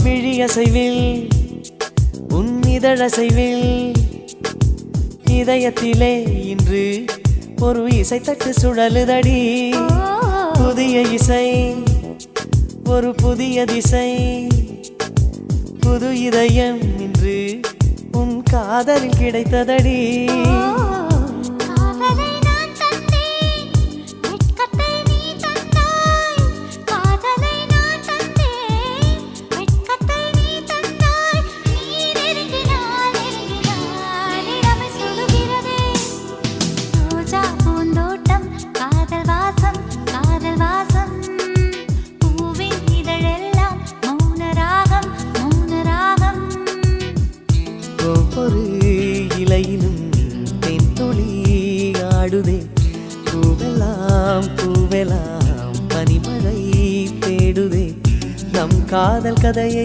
விழியசைவில் உன் இதழசைவில் இதயத்திலே இன்று ஒரு இசைத்தட்டு சுழலுதடி புதிய இசை ஒரு புதிய திசை புது இதயம் இன்று உன் காதலில் கிடைத்ததடி ஒவ்வொரு இலையிலும் தென் துளி ஆடுதே பூவெல்லாம் பூவெல்லாம் பனிமழை தேடுதே நம் காதல் கதையை